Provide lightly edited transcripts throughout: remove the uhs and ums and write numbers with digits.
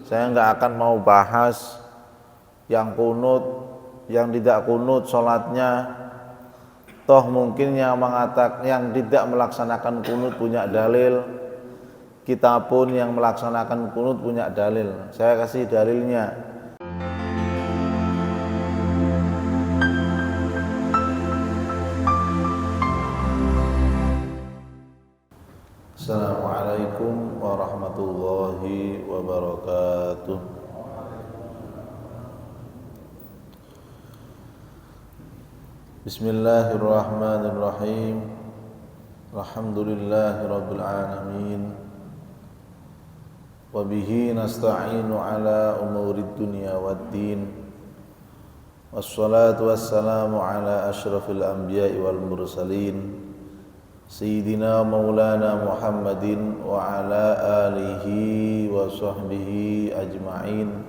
Saya nggak akan mau bahas yang kunut, yang tidak kunut sholatnya. Toh mungkin yang mengatakan yang tidak melaksanakan kunut punya dalil. Kita pun yang melaksanakan kunut punya dalil. Saya kasih dalilnya. Assalamualaikum warahmatullahi wabarakatuh. Bismillahirrahmanirrahim. Alhamdulillahirabbil alamin. Wa bihi nasta'inu ala umurid dunya waddin. Wassalatu wassalamu ala asyrafil anbiya'i wal mursalin. Sayyidina Maulana Muhammadin wa ala alihi wa sahbihi ajma'in.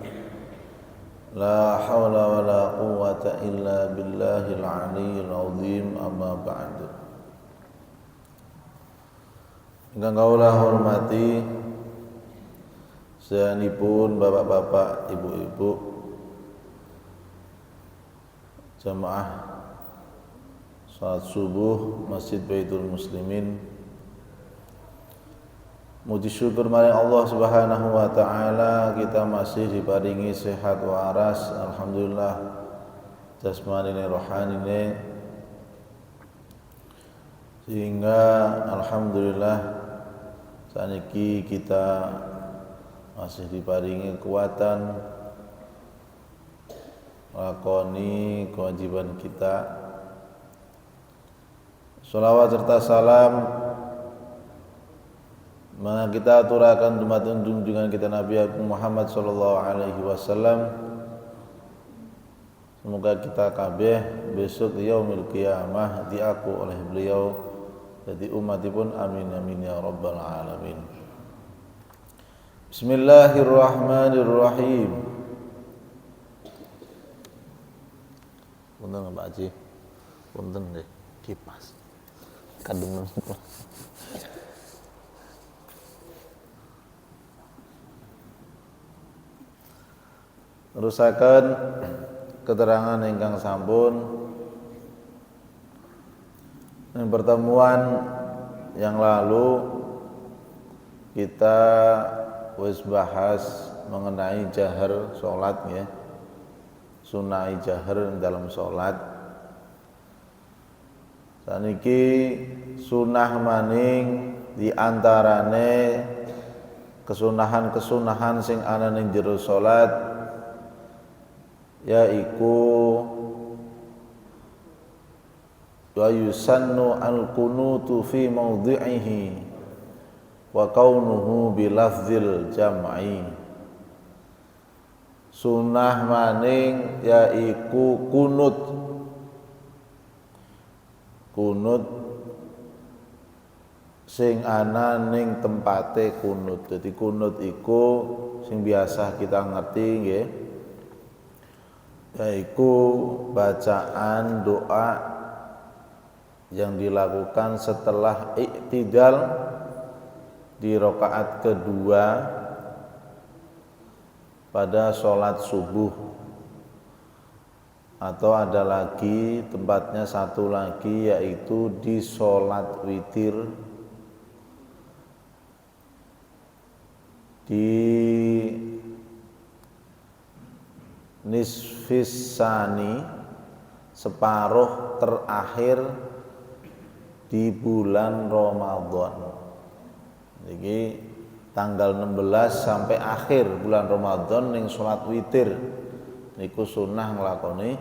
La hawla wa la quwwata illa billahil aliyyil azim, amma ba'du. Ingkang kawula hormati sayanipun bapak-bapak, ibu-ibu, jamaah salat subuh Masjid Baitul Muslimin. Muji syukur marang Allah Subhanahu wa taala, kita masih diparingi sehat waras, alhamdulillah, jasmanine rohanine, sehingga alhamdulillah saniki kita masih diparingi kekuatan lakoni kewajiban kita. Sholawat serta salam maka kita aturakan dumateng junjungan kita Nabi Agung Muhammad sallallahu alaihi wasallam. Semoga kita kabeh besok di yaumil qiyamah diaku oleh beliau jadi umatipun, amin amin ya rabbal alamin. Bismillahirrahmanirrahim. Punten Pak Haji, punten deh kipas kadung. Terusaken keterangan ingkang sampun ing pertemuan yang lalu kita wis bahas mengenai jahar salat ya, sunah jahar dalam salat. Saniki sunah maning diantarane kesunahan-kesunahan sing ana ning jero salat yaiku wa yusannu al-qunutu fi mawdhi'ihi wa kaunuhu bilafzil jam'i. Sunah maning yaiku kunut sing ana ning tempate kunut. Jadi kunut iku sing biasa kita ngerti nggih, yaiku bacaan doa yang dilakukan setelah i'tidal di rakaat kedua pada sholat subuh. Atau ada lagi tempatnya satu lagi yaitu di sholat witir di nisfis sani, separuh terakhir di bulan Ramadan. Jadi tanggal 16 sampai akhir bulan Ramadan ning sholat witir niku sunah nglakoni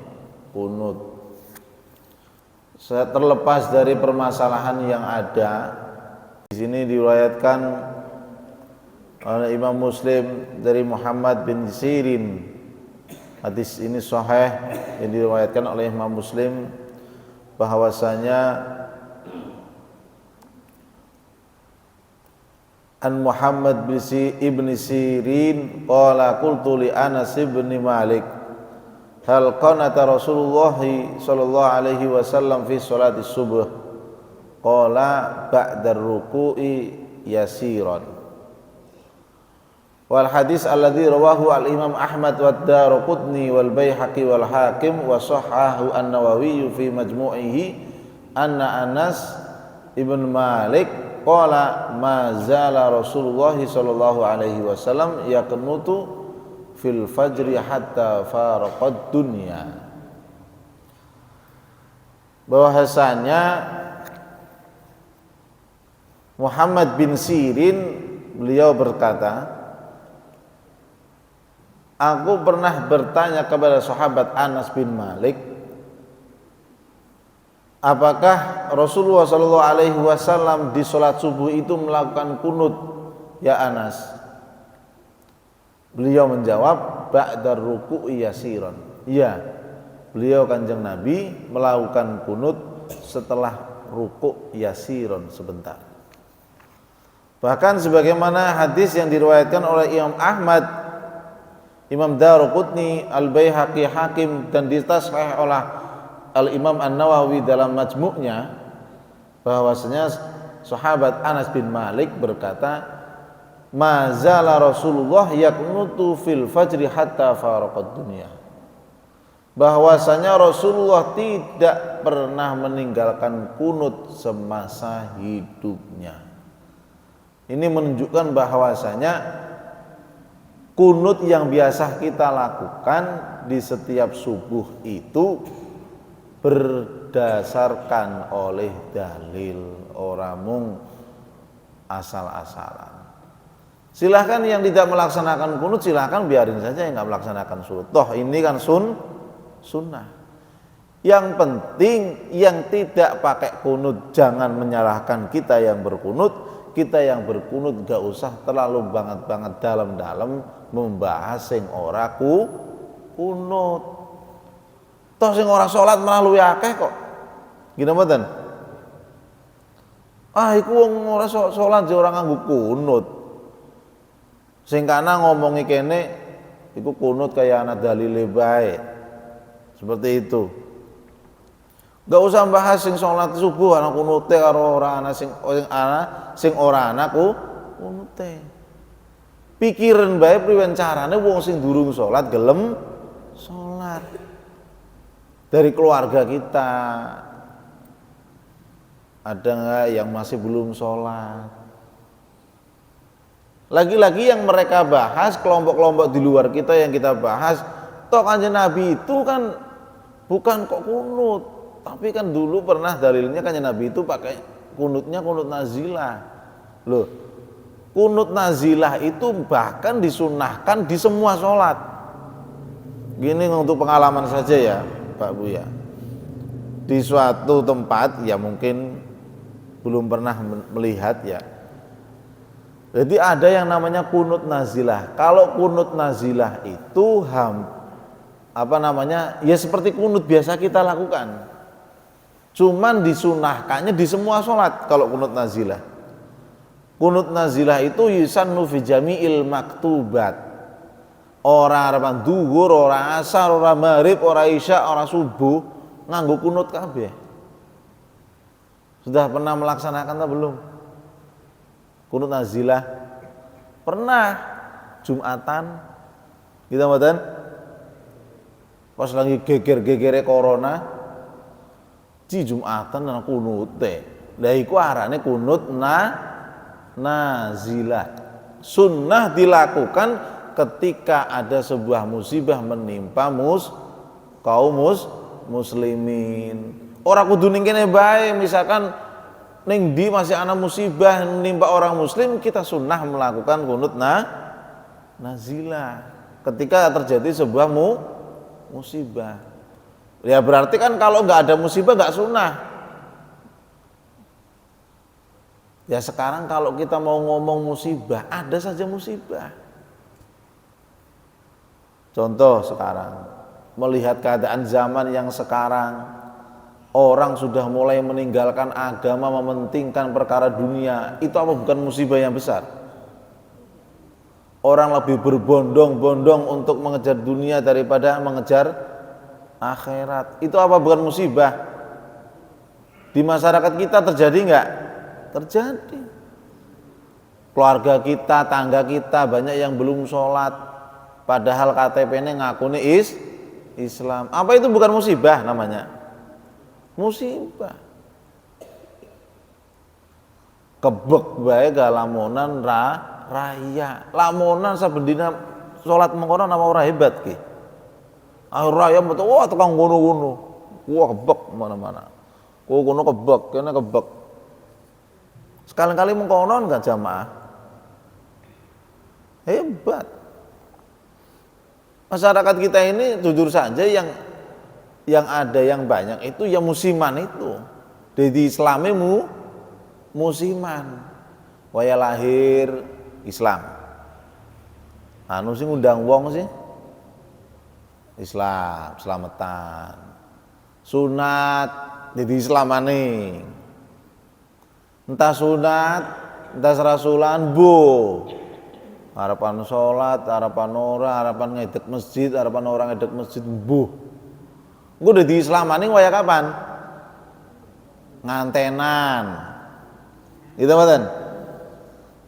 kunut. Terlepas dari permasalahan yang ada, di sini diriwayatkan oleh Imam Muslim dari Muhammad bin Sirin. Hadis ini sahih yang diriwayatkan oleh Imam Muslim bahwasanya an Muhammad bin ibn Sirin qala qultu li Anas bin Malik hal qanata Rasulullah sallallahu alaihi wasallam fi sholati subuh qala ba'da ruku'i yasiran. Wal hadis alladzi rawahu al Imam Ahmad wa Ad-Darqutni wal Baihaqi wal Hakim wa sahhahu An-Nawawi fi majmu'ihi anna Anas ibn Malik qala ma zala Rasulullah sallallahu alaihi wasallam yaqnutu fil fajri hatta faraqad dunya. Bahwasanya Muhammad bin Sirin beliau berkata, aku pernah bertanya kepada sahabat Anas bin Malik, apakah Rasulullah Shallallahu Alaihi Wasallam di sholat subuh itu melakukan kunut, ya Anas? Beliau menjawab, ba'dar ruku'i yasiran. Iya, beliau kanjeng Nabi melakukan kunut setelah ruku' yasiran sebentar. Bahkan sebagaimana hadis yang diriwayatkan oleh Imam Ahmad, Imam Darqutni, Al-Baihaqi, Hakim, dan ditasahih oleh Al-Imam An-Nawawi dalam majmu'nya, bahwasanya sahabat Anas bin Malik berkata, mazala Rasulullah yaqnutu fil fajri hatta faraqad dunya. Bahwasanya Rasulullah tidak pernah meninggalkan kunut semasa hidupnya. Ini menunjukkan bahwasanya kunut yang biasa kita lakukan di setiap subuh itu berdasarkan oleh dalil, orang mung asal-asalan. Silahkan yang tidak melaksanakan kunut, silahkan biarin saja yang nggak melaksanakan sunat. Toh ini kan sunnah. Yang penting yang tidak pakai kunut jangan menyalahkan kita yang berkunut. Kita yang berkunut gak usah terlalu banget dalam-dalam membahas sing ora kunut. Toh sing ora salat malah luwih akeh kok. Gini mboten? Iku wong ora salat ya ora nganggo kunut. Sing kana ngomongi kene iku kunut kaya ana dalile bae. Seperti itu. Gak usah bahas sing salat subuh ana kunute karo ora ana sing ora ana kunute. Pikiran bae priwen carane wong sing durung salat gelem salat. Dari keluarga kita ada enggak yang masih belum salat? Lagi-lagi yang mereka bahas kelompok-kelompok di luar kita yang kita bahas, toh kanjeng Nabi itu kan bukan kok kunut. Tapi kan dulu pernah dalilnya kanjeng Nabi itu pakai kunutnya kunut nazilah. Loh, kunut nazilah itu bahkan disunahkan di semua sholat. Gini untuk pengalaman saja ya Pak Buya. Di suatu tempat ya mungkin belum pernah melihat ya. Jadi ada yang namanya kunut nazilah. Kalau kunut nazilah itu ya seperti kunut biasa kita lakukan. Cuman disunahkannya di semua sholat kalau kunut nazilah. Kunut nazilah itu yusannu fi jami'il maktubat. Ora arepan duhur, ora asar, ora maghrib, ora isya, ora subuh nganggo kunut kabeh. Sudah pernah melaksanakan atau belum? Kunut nazilah? Pernah. Jumatan kita mboten? Pas lagi geger-gegere corona di Jumatan ana kunute. Lah iku arane kunut nazilah. Sunnah dilakukan ketika ada sebuah musibah menimpa kaum muslimin. Ora kudu ning kene bae, misalkan ning ndi masih ana musibah menimpa orang muslim, kita sunnah melakukan kunut nazilah ketika terjadi sebuah musibah. Ya berarti kan kalau nggak ada musibah nggak sunnah. Ya sekarang kalau kita mau ngomong musibah, ada saja musibah. Contoh sekarang, melihat keadaan zaman yang sekarang, orang sudah mulai meninggalkan agama, mementingkan perkara dunia. Itu apa bukan musibah yang besar? Orang lebih berbondong-bondong untuk mengejar dunia daripada mengejar akhirat. Itu apa bukan musibah? Di masyarakat kita terjadi enggak? Terjadi. keluarga kita, tangga kita banyak yang belum sholat, padahal KTP-nya ngakuni Islam. Apa itu bukan musibah namanya? Musibah. Kebek bae galamonan raya. Lamonan sabendina sholat mengkono nama ora hebat ki. Raya betul, wah tukang ngono-ngono. Wah kebek mana-mana. Kono kebek, kene kebek. Sekali-kali mengkono enggak jamaah. Hebat. Masyarakat kita ini jujur saja yang ada yang banyak itu ya musiman itu. Jadi Islamimu musiman. Waya lahir Islam. Anu sing ngundang wong sih Islam, selamatan. Sunat jadi Islamane. Entah sunat, entah serasulan bu. Harapan sholat, harapan ora, harapan ngedek masjid, harapan orang ngedek masjid bu. Engko dadi Islamane waya kapan? Ngantenan. Gitu mboten?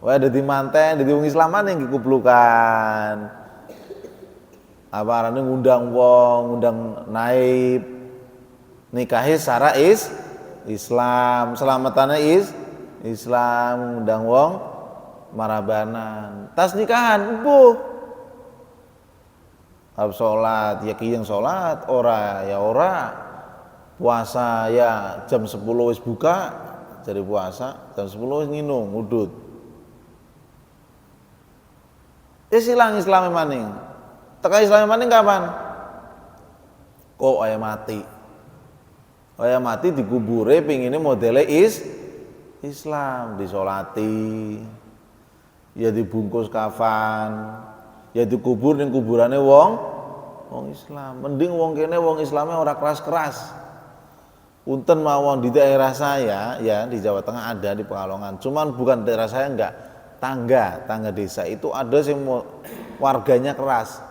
Waya dadi manten, dadi wong Islamane nggih kuplukan. Apa arane ngundang wong, ngundang naib. Nikahe secara Islam, selamatane Islam, ngundang wong marabanan. Tas nikahan, bu. Harus sholat, ya ki yang sholat, ora ya ora. Puasa ya jam 10 wis buka, jadi puasa, jam 10 wis nginum, ngudut. Silang Islame maning. Tekan Islame maning kapan? Kok aya mati. Aya mati dikubure pingine modele Islam, disolati. Ya dibungkus kafan, ya dikubur ning kuburane wong Islam. Mending wong kene wong Islame ora keras-keras. Punten mawon di daerah saya ya di Jawa Tengah ada di Pekalongan. Cuman bukan daerah saya enggak. Tangga desa itu ada sing warganya keras.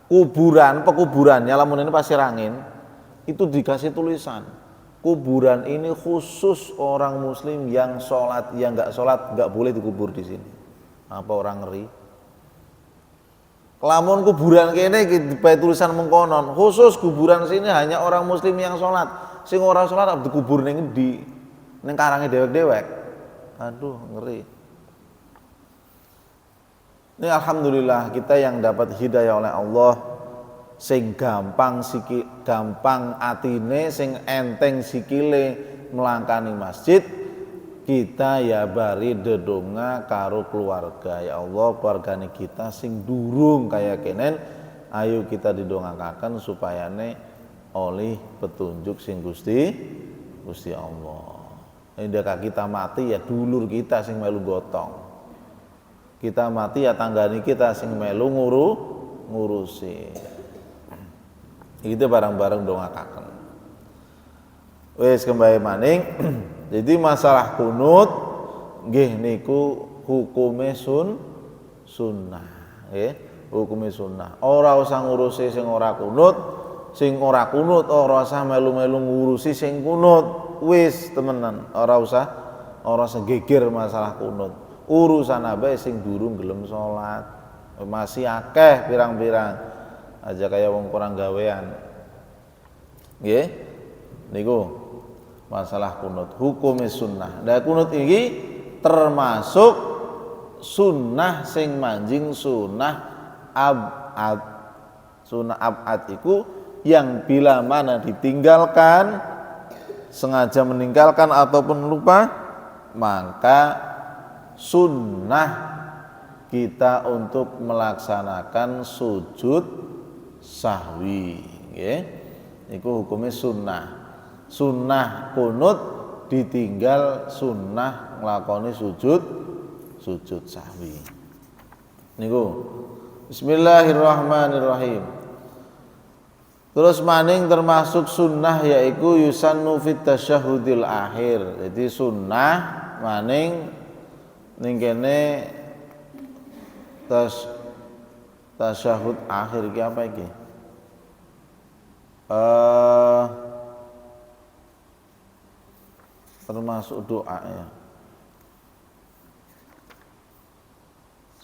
Pekuburannya lamun ini pasir angin itu dikasih tulisan. Kuburan ini khusus orang muslim yang sholat, yang enggak sholat enggak boleh dikubur di sini. Apa orang ngeri? Lamun kuburan kene dipae tulisan mengkonon, khusus kuburan sini hanya orang muslim yang sholat. Sing ora sholat dikubur ning endi? Ning karange dewek-dewek. Aduh, ngeri. Ini alhamdulillah kita yang dapat hidayah oleh Allah, sing gampang atine, sing enteng sikile melangkani masjid. Kita ya bari dedonga karo keluarga. Ya Allah, keluargane kita sing durung kaya kenen, ayo kita didongakaken supayane oleh petunjuk sing Gusti Allah. Indaka kita mati ya dulur kita sing melu gotong. Kita mati ya tanggane kita sing melu ngurusi. Itu barang-barang dongakaken. Wis kembali maning. Jadi masalah kunut nggih niku hukume sunnah, nggih. Hukume sunnah. Ora usah ngurusi sing ora kunut, ora usah melu-melu ngurusi sing kunut. Wis temenan, ora usah geger masalah kunut. Urusan abae sing durung gelem salat. Masih akeh pirang-pirang. Aja kaya wong kurang gawean. Nggih. Niku masalah kunut, hukumnya sunnah. Dan kunut ini termasuk sunnah sing manjing sunnah abad. Sunnah abad itu yang bila mana ditinggalkan, sengaja meninggalkan ataupun lupa, maka sunnah kita untuk melaksanakan sujud sahwi. Itu hukumnya sunnah. Sunnah kunut ditinggal sunnah nglakoni sujud sahwi. Niku Bismillahirrahmanirrahim. Terus maning termasuk sunnah yaiku yusannu fit tasyahhudil akhir. Jadi sunnah maning ning kene tasyahud akhir iki apa iki? Termasuk doa ya.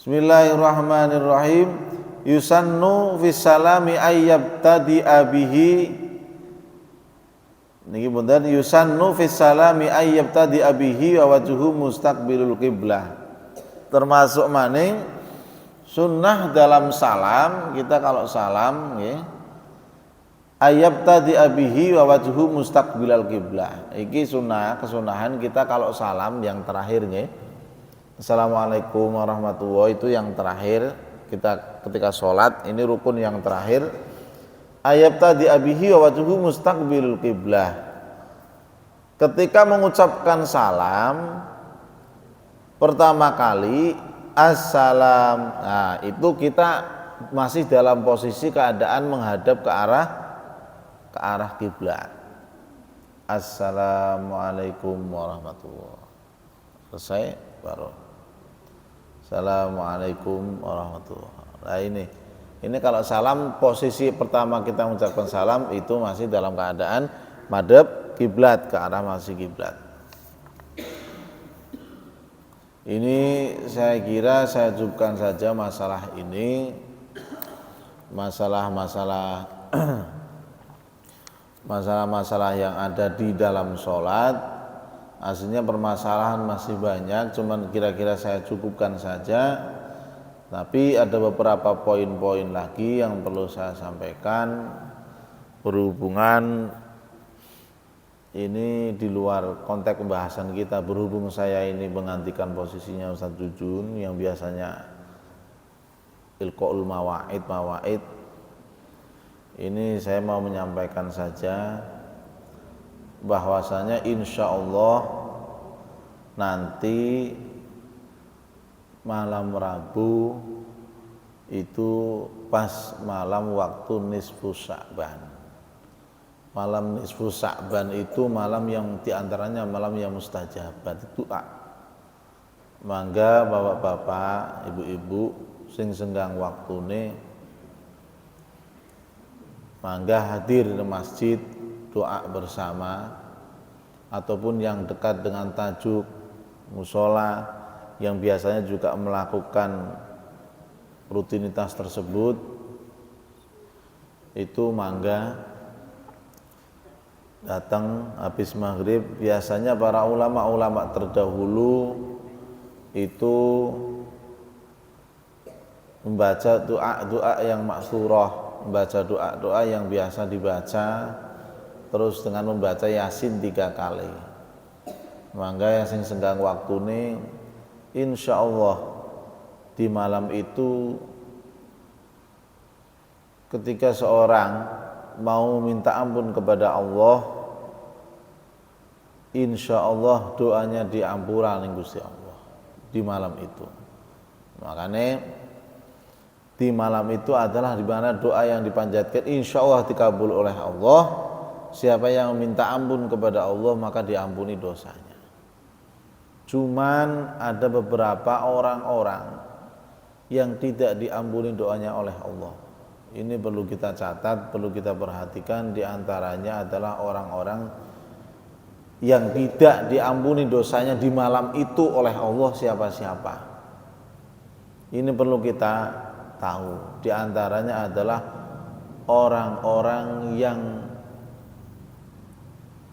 Bismillahirrahmanirrahim. Yusannu fis salami ayyabtadi bihi. Niki punten, yusannu fis salami ayyabtadi bihi wa wajhu mustaqbilul qiblah. Termasuk maning sunnah dalam salam, kita kalau salam nggih ayyabtadi bihi wa wajhu mustaqbilal qiblah. Iki sunnah, kesunahan kita kalau salam yang terakhir nggih. Assalamualaikum warahmatullahi, itu yang terakhir kita ketika sholat, ini rukun yang terakhir. Ayyabtadi bihi wa wajhu mustaqbilul qiblah. Ketika mengucapkan salam pertama kali assalam, nah itu kita masih dalam posisi keadaan menghadap ke arah kiblat. Assalamualaikum warahmatullahi. Selesai baru Assalamualaikum warahmatullahi wabarakatuh. Nah ini kalau salam, posisi pertama kita mengucapkan salam itu masih dalam keadaan madhab kiblat, ke arah masih kiblat. Ini saya kira saya cukupkan saja masalah ini, masalah yang ada di dalam sholat. Aslinya permasalahan masih banyak, cuman kira-kira saya cukupkan saja. Tapi ada beberapa poin-poin lagi yang perlu saya sampaikan berhubungan ini di luar konteks pembahasan kita. Berhubung saya ini menggantikan posisinya Ustaz Jujun yang biasanya ilqaul mawaid, ini saya mau menyampaikan saja bahwasanya insya Allah nanti malam Rabu itu pas malam waktu nisfu Sya'ban. Malam nisfu Sya'ban itu malam yang diantaranya malam yang mustajabat doa. Mangga bapak-bapak, ibu-ibu sing senggang waktune mangga hadir di masjid doa bersama, ataupun yang dekat dengan tajuk musola yang biasanya juga melakukan rutinitas tersebut, itu mangga datang habis maghrib. Biasanya para ulama-ulama terdahulu itu membaca doa-doa yang maksurah, membaca doa-doa yang biasa dibaca, terus dengan membaca Yasin 3 kali. Mangga yang sing senggang waktune insya Allah di malam itu ketika seorang mau minta ampun kepada Allah, insya Allah doanya diampura ning Gusti Allah di malam itu. Makanya di malam itu adalah di mana doa yang dipanjatkan insya Allah dikabul oleh Allah. Siapa yang minta ampun kepada Allah maka diampuni dosanya. Cuman ada beberapa orang-orang yang tidak diampuni doanya oleh Allah. Ini perlu kita catat, perlu kita perhatikan. Di antaranya adalah orang-orang yang tidak diampuni dosanya di malam itu oleh Allah siapa-siapa. Ini perlu kita tahu. Di antaranya adalah orang-orang yang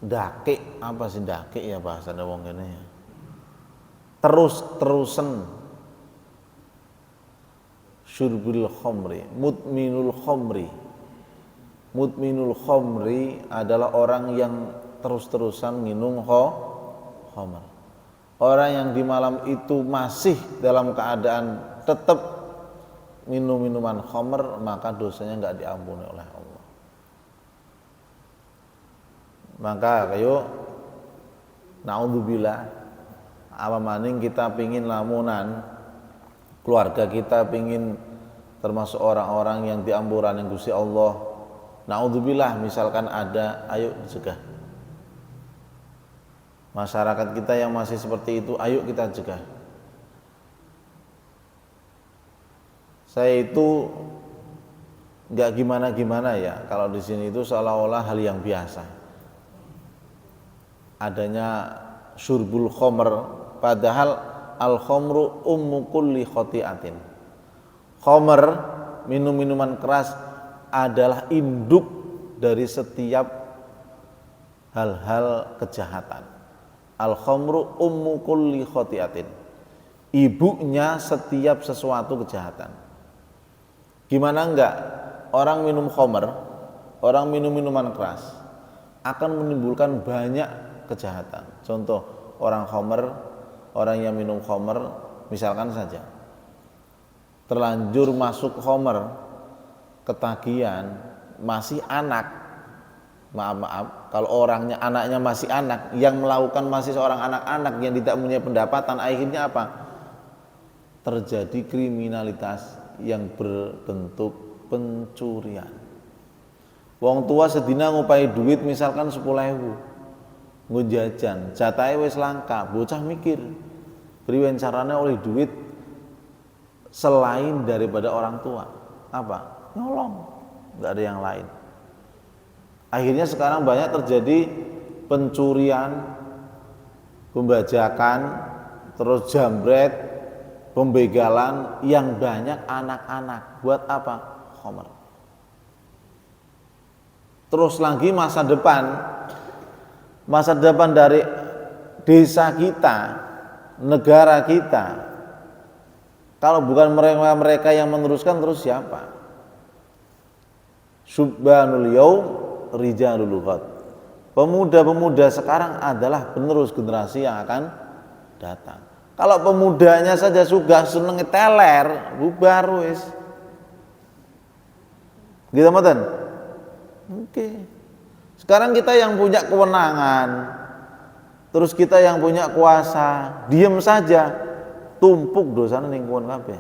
dakik, apa sih dakik ya bahasanya wong kene ya. Terus-terusan syurbil khamri, mudminul khamri. Mudminul khamri adalah orang yang terus-terusan minum khamr. Orang yang di malam itu masih dalam keadaan tetap minum minuman khamr, maka dosanya enggak diampuni oleh Allah. Maka kayo naudzubillah, apa maning kita pingin lamunan keluarga kita pingin termasuk orang-orang yang diampuran Gusti Allah. Naudzubillah misalkan ada, ayo cegah. Masyarakat kita yang masih seperti itu, ayo kita cegah. Saya itu nggak gimana-gimana ya, kalau di sini itu seolah-olah hal yang biasa. Adanya syurbul khamr, padahal al khamru ummu kulli khati'atin. Khamr, minum-minuman keras adalah induk dari setiap hal-hal kejahatan. Al khamru ummu kulli khati'atin. Ibunya setiap sesuatu kejahatan. Gimana enggak? Orang minum khamr, orang minum minuman keras akan menimbulkan banyak kejahatan. Contoh, orang khamr, orang yang minum khamr, misalkan saja terlanjur masuk khamr, ketagihan, masih anak, maaf, kalau orangnya anaknya masih anak, yang melakukan masih seorang anak-anak yang tidak punya pendapatan, akhirnya apa? Terjadi kriminalitas yang berbentuk pencurian. Wong tua sedina ngupahi duit misalkan 10.000, nggo jajan, jatahe wis langka, bocah mikir priwen carane oleh duit selain daripada orang tua. Apa? Nyolong, nggak ada yang lain. Akhirnya sekarang banyak terjadi pencurian, pembajakan, terus jambret, pembegalan yang banyak anak-anak. Buat apa? Khamr. Terus lagi masa depan dari desa kita, negara kita, kalau bukan mereka yang meneruskan, terus siapa? Subhanul yaum rijalul lughat. Pemuda-pemuda sekarang adalah penerus generasi yang akan datang. Kalau pemudanya saja sudah seneng teler, bubar wis. Gitu mboten? Oke. Sekarang kita yang punya kewenangan, terus kita yang punya kuasa, diam saja, tumpuk dosanya ning kuwon kabeh.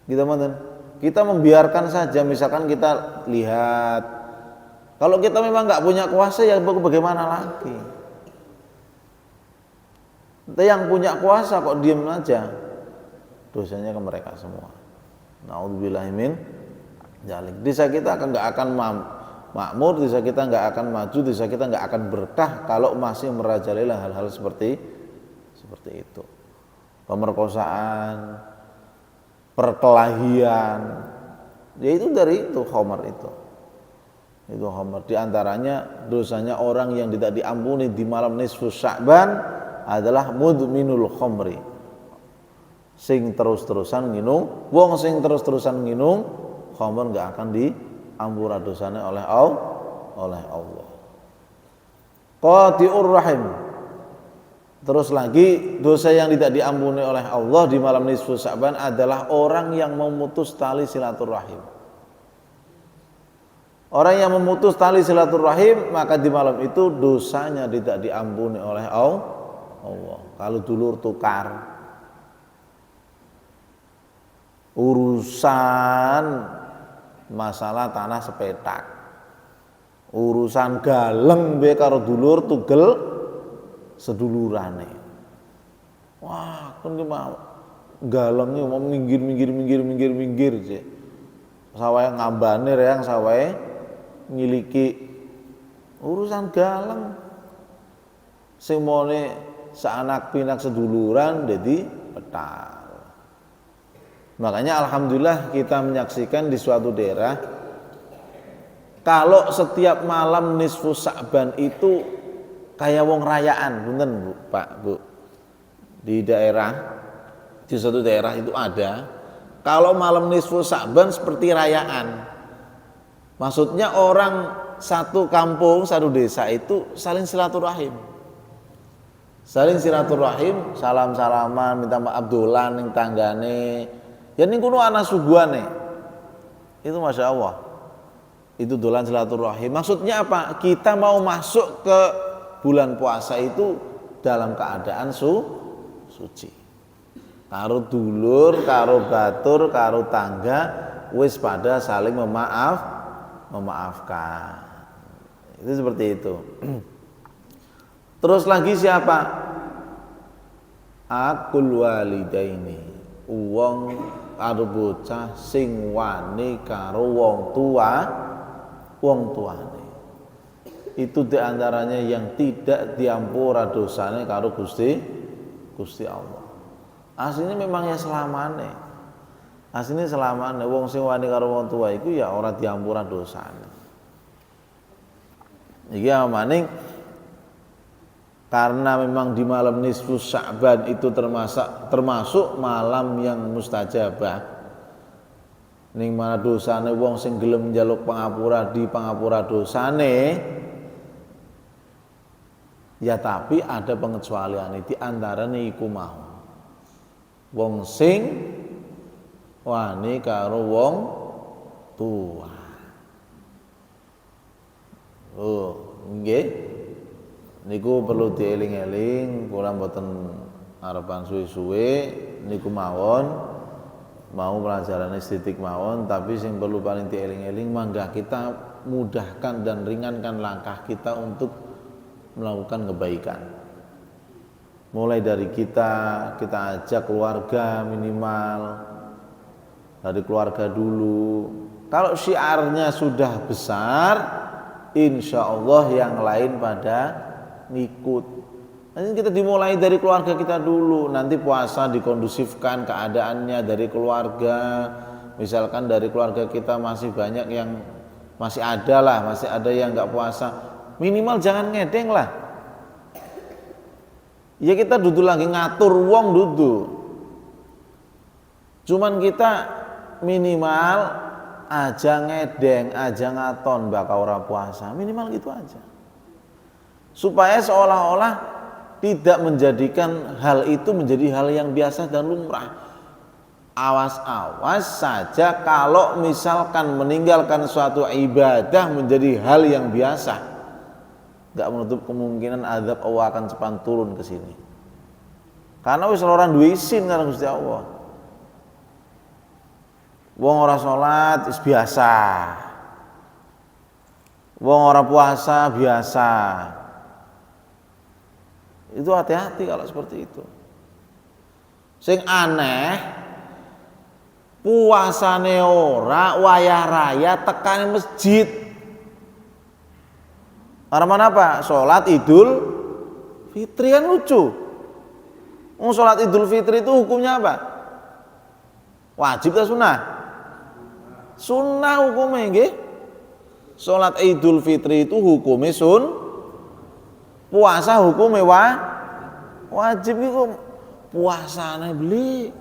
Gitu mboten? Kita membiarkan saja, misalkan kita lihat, kalau kita memang nggak punya kuasa ya bagaimana lagi? Kita yang punya kuasa kok diam aja, dosanya ke mereka semua. Naudzubillahi min dzalik. Desa kita nggak akan makmur, desa kita nggak akan maju, desa kita nggak akan berkah kalau masih merajalela hal-hal seperti itu. Pemerkosaan, perkelahian, yaitu dari itu khamr itu khamr. Di antaranya dosanya orang yang tidak diampuni di malam nisfu Sya'ban adalah mudminul khamri, sing terus-terusan nginum. Wong sing terus-terusan nginum khamr enggak akan diampura dosanya oleh Allah. Qati'ur rahim. Terus lagi dosa yang tidak diampuni oleh Allah di malam nisfu Sya'ban adalah orang yang memutus tali silaturahim. Orang yang memutus tali silaturahim, maka di malam itu dosanya tidak diampuni oleh Allah. Kalau dulur tukar urusan masalah tanah sepetak, urusan galeng be karo dulur tugel sedulurane. Wah, kan ki mau galengnya mau minggir sih. Sawahe ngambane reang sawahe ngiliki urusan galeng. Sing mone saanak pinak seduluran jadi petal. Makanya alhamdulillah kita menyaksikan di suatu daerah, kalau setiap malam nisfu Sya'ban itu kayak wong rayaan, bener Bu, Pak, Bu. Di suatu daerah itu ada, kalau malam nisfu Sya'ban seperti rayaan. Maksudnya orang satu kampung, satu desa itu saling silaturahim. Salam-salaman, minta maaf dolan ning tanggane. Ya ning kuno ana suguhane. Itu Masya Allah. Itu dolan silaturahim. Maksudnya apa? Kita mau masuk ke bulan puasa itu dalam keadaan suci. Karo dulur, karo batur, karo tangga wis pada saling memaafkan. Itu seperti itu. Terus lagi siapa? Aqul walidaini. Wong karo bocah sing wani karo wong tuane. Itu diantaranya yang tidak diampura dosanya karo Gusti Gusti Allah. Asline memang ya selamane. Asline selamane wong sing wani karo wong tua iku ya ora diampura dosane. Iki maning karena memang di malam nisfus Sya'ban itu termasuk malam yang mustajabah. Ning mana dosane wong sing gelem njaluk pangapura di pangapura dosane, ya tapi ada pengecualian di antarane iku mau wong sing wani karo wong tua. Oh, nggih. Niku perlu dieling-eling, kula mboten arepan suwe-suwe niku mawon. Mau pelajaran estetik mawon, tapi sing perlu paling dieling-eling mangga kita mudahkan dan ringankan langkah kita untuk melakukan kebaikan. Mulai dari kita ajak keluarga minimal, dari keluarga dulu. Kalau syiarnya sudah besar, insya Allah yang lain pada ngikut. Nanti kita dimulai dari keluarga kita dulu, nanti puasa dikondusifkan keadaannya dari keluarga. Misalkan dari keluarga kita masih banyak yang masih ada yang nggak puasa, minimal jangan ngedeng lah. Ya kita duduk lagi ngatur wong duduk. Cuman kita minimal aja ngedeng, aja ngaton bakal ora puasa, minimal gitu aja. Supaya seolah-olah tidak menjadikan hal itu menjadi hal yang biasa dan lumrah. Awas-awas saja kalau misalkan meninggalkan suatu ibadah menjadi hal yang biasa. Gak menutup kemungkinan azab Allah akan cepat turun ke sini. Karena wis orang duwe isin karo Gusti Allah. Wong ora salat is biasa. Wong ora puasa biasa. Itu hati-hati kalau seperti itu. Sing aneh puasane ora wayah raya tekane masjid. Karena apa? Salat Idul Fitri kan lucu. Salat Idul Fitri itu hukumnya apa? Wajib atau sunnah? Sunnah hukumnya nggih. Salat Idul Fitri itu hukumnya puasa hukumnya wajib iku puasane beli.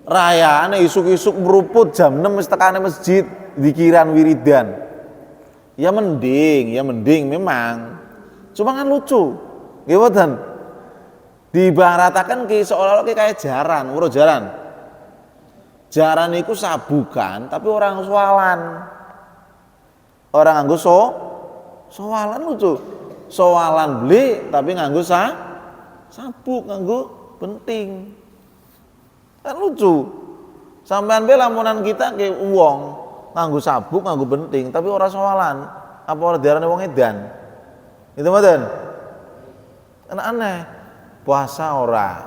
Rayane isuk-isuk meruput jam 6 wis tekane masjid zikiran wiridan. Ya mending memang. Cuma kan lucu. Nggih mboten. Diibarataken ki seolah-olah kayak jaran, weruh jaran. Jaran iku sabukan tapi orang sowalan. Orang nganggo sowalan lucu. Sowalan beli tapi nganggo sabuk, nganggo penting. Kan lucu. Sampean be lamunan kita ke wong nganggo sabuk, nganggo penting tapi ora sowalan. Apa ora diarani wong edan? Itu mboten? Kan aneh. Puasa ora.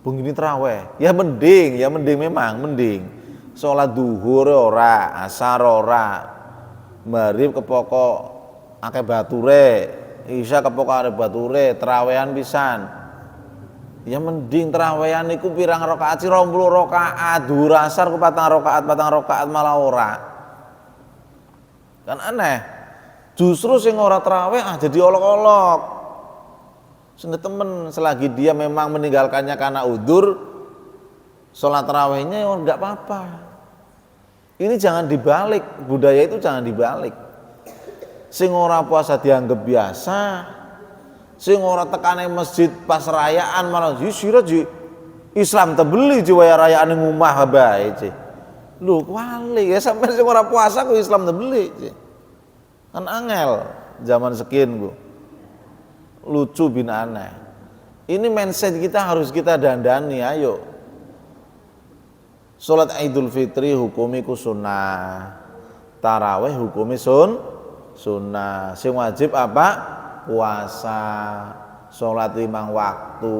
Bengi traweh. Ya mending memang mending. Salat duhur ora, asar ora. Maghrib kepokok akeh bature, isya kepokok arep bature, trawehan pisan. Ya mending trawehan iku pirang rakaat sih 20 rakaat, dhuwur asar ku 4 rakaat malah ora. Kan aneh. Justru sing ora traweh jadi olok-olok. Sende temen selagi dia memang meninggalkannya karena udzur, sholat tarawihnya ya enggak apa-apa. Ini jangan dibalik, budaya itu jangan dibalik. Sing ora puasa dianggap biasa, sing ora tekane masjid pas rayaan malah sira Islam tebeli jiwa rayaan ning omah bae ce. Lho kuali ya sampai sing ora puasa ku Islam tebeli ce. Kan angel zaman sekian Bu. Lucu bin aneh. Ini mindset kita harus kita dandani, ayo. Salat Idul Fitri hukumiku sunnah, tarawih hukumi sunnah. Sing wajib apa? Puasa. Salat 5 waktu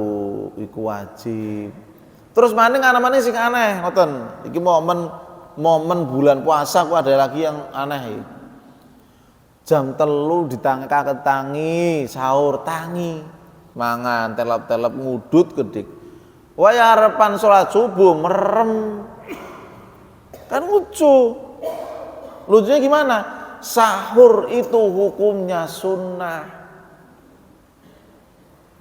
iku wajib. Terus maning ana-mane sing aneh ngoten. Iki momen bulan puasa ku ada lagi yang aneh. Jam 3 ditangke tangi sahur tangi. mangan telap-telap ngudut kedik. Waya arepan sholat subuh merem. Kan lucu. Lucunya gimana? Sahur itu hukumnya sunnah.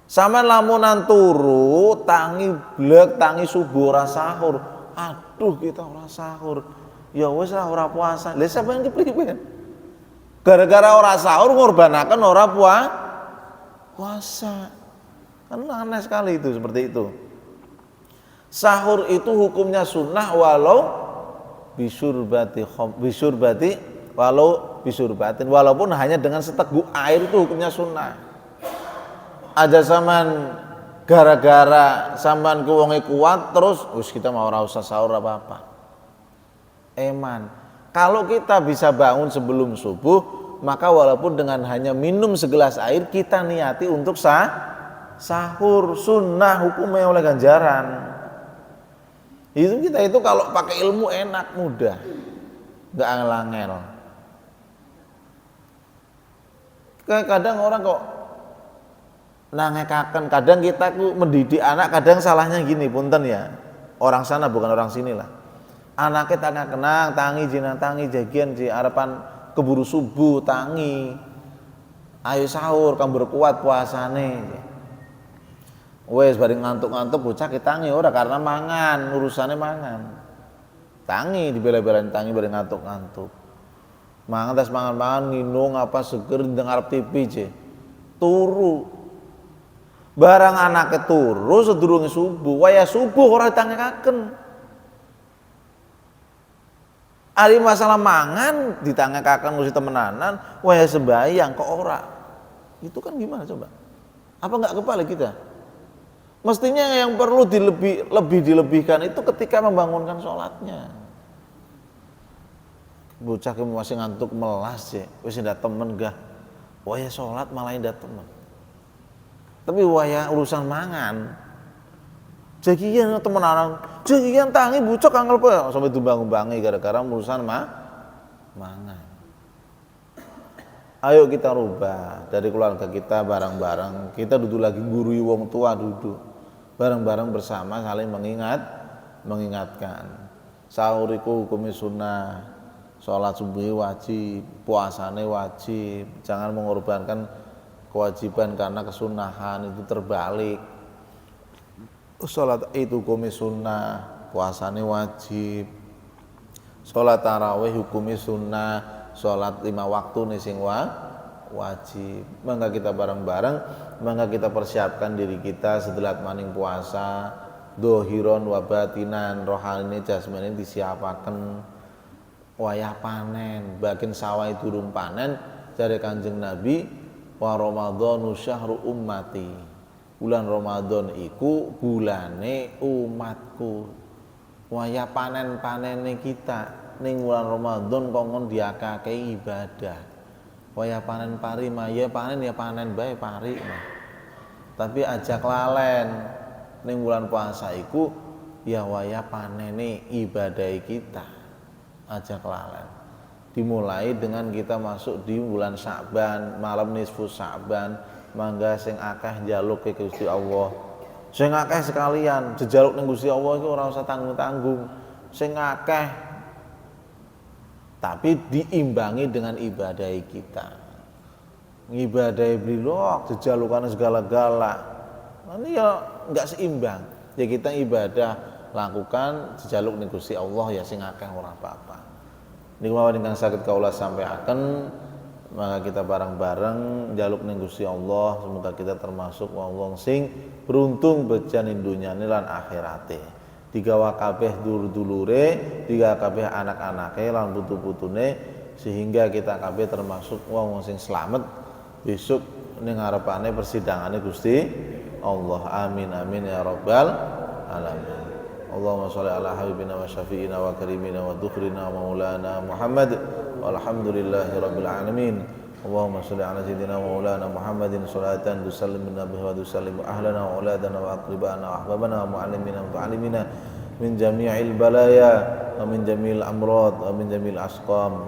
Sama lamunan turu tangi blek tangi subuh ora sahur. Aduh kita ora sahur. Ya wis ora puasa. Lah siapa yang kepriben? Gara-gara ora sahur ngorbanaken ora puasa. Kan aneh sekali itu seperti itu. Sahur itu hukumnya sunnah walau bisurbatin walaupun hanya dengan seteguk air itu hukumnya sunnah. Ada zaman gara-gara sampean kuwonge kuat terus wis kita mau ora usah sahur apa-apa. Eman. Kalau kita bisa bangun sebelum subuh, maka walaupun dengan hanya minum segelas air kita niati untuk sahur sunnah hukumnya oleh ganjaran. Itu kita itu kalau pakai ilmu enak mudah, nggak angel-angel. Kadang orang kok nangekaken, kadang kita ku mendidik anak, kadang salahnya gini, punten ya. Orang sana bukan orang sini lah. Anaknya tangga kenang, tangi jinan tangi jagian di harapan keburu subuh tangi. Ayo sahur, kamu berkuat puasane. Wes bareng ngantuk-ngantuk bocah tangi ora karena mangan, urusannya mangan. Tangi dibela-belain tangi bareng ngantuk-ngantuk. Mangan tes mangan-mangan nginung apa seger dengar TV je. Turu. Barang anaknya turu sedurunge subuh, waya subuh ora ditangekaken. Ari masalah mangan ditangekaken mesti temenanan, waya sembayang kok ora. Itu kan gimana coba? Apa enggak kepala kita? Mestinya yang perlu lebih dilebihkan itu ketika membangunkan sholatnya. Bocah masih ngantuk melas ya, wis ndak temen gah. Waya sholat malah ndak temen. Tapi waya urusan mangan. Jagian temenan, jagian tangi bucok angel pe sampai tumbang-umbangi gara-gara urusan mangan. Ayo kita rubah dari keluarga kita bareng-bareng. Kita duduk lagi gurui wong tua duduk. Bareng-bareng bersama saling mengingatkan. Sahur iku hukumnya sunnah, sholat subuh wajib, puasane wajib. Jangan mengorbankan kewajiban karena kesunahan itu terbalik. Sholat itu hukumnya sunnah, puasane wajib. Sholat tarawih hukumnya sunnah, sholat 5 waktu nih sing wajib. Maka kita bareng-bareng, maka kita persiapkan diri kita setelah maning puasa, dohiron wabatinan, rohani jasmani disiapaken wayah panen, bagian sawah durung panen, dari Kanjeng Nabi, wa Ramadhanu syahru ummati. Bulan Ramadan iku bulane umatku. Wayah panen-panene kita ning bulan Ramadan kongkon diakake ibadah. Waya panen pari maya panen ya panen bae pari mah. Tapi ajak lalen ning bulan puasa iku ya waya panene ibadah kita. Ajak lalen. Dimulai dengan kita masuk di bulan Sya'ban, malam nisfu Sya'ban, mangga sing akeh njaluk ke Gusti Allah. Sing akeh sekalian jejaluk ning Gusti Allah iku ora usah tanggung-tanggung. Sing akeh tapi diimbangi dengan ibadah kita. Ibadah brilok, jejalukan segala-gala. Ini ya enggak seimbang. Ya kita ibadah lakukan jejaluk ning Gusti Allah ya sing akeh ora apa-apa. Niku mawon ingkang saged kaula sampaiaken, maka kita bareng-bareng njaluk ning Gusti Allah, semoga kita termasuk wong sing beruntung bejan dunyane lan akhirate. Digawa kabeh dulur-dulure, digawa kabeh anak-anake lan putu-putune sehingga kita kabeh termasuk wong sing slamet besok ning ngarepane persidangane Gusti Allah. Amin amin ya rabbal alamin. Allahumma sholli ala habibina wa syafi'ina wa karimina wa dukhrina wa maulana Muhammad walhamdulillahi rabbil alamin. Allahumma sholli ala sayyidina maulana Muhammadin salatan tusallimuna biha wa tusallimu ahlana wa auladana wa aqribana wa ahbabana wa muallimina wa muallimina min jami'il balaya wa min jami'il amrad wa min jami'il asqam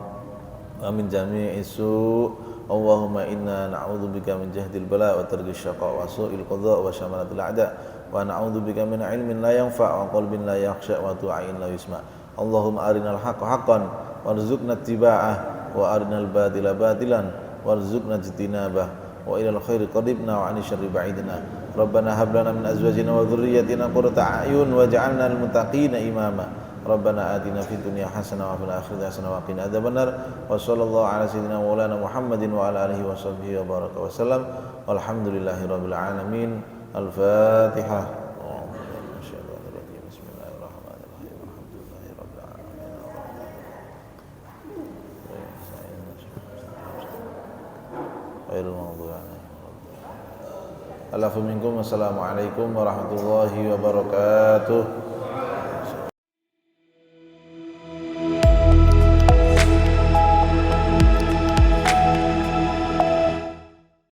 wa min jami'is su' Allahumma inna na'udzubika min jahdil bala wa tarkis syaqa wa su'il qadha wa syamalatil a'da wa na'udzubika min ilmin la yanfa' wa qalbin la yakhsha wa du'ain la yusma. Allahumma arinal haqqa haqqan warzuqna ittiba'ah wa arinal batila batilan warzuqna ijtinabah wa ilal khairi qadibna wa 'anil syarri ba'idna. Rabbana hab lana min azwajina wa dhurriyyatina qurrata a'yun waj'alna lil muttaqina imama. Rabbana atina fid dunya hasanah wa fil akhirati hasanah wa qina adzabannar. Wa sallallahu ala sayyidina maulana Muhammadin wa ala alihi wa sahbihi wa baraka wa sallam. Walhamdulillahi rabbil alamin. Al-Fatihah. Assalamualaikum warahmatullahi wabarakatuh.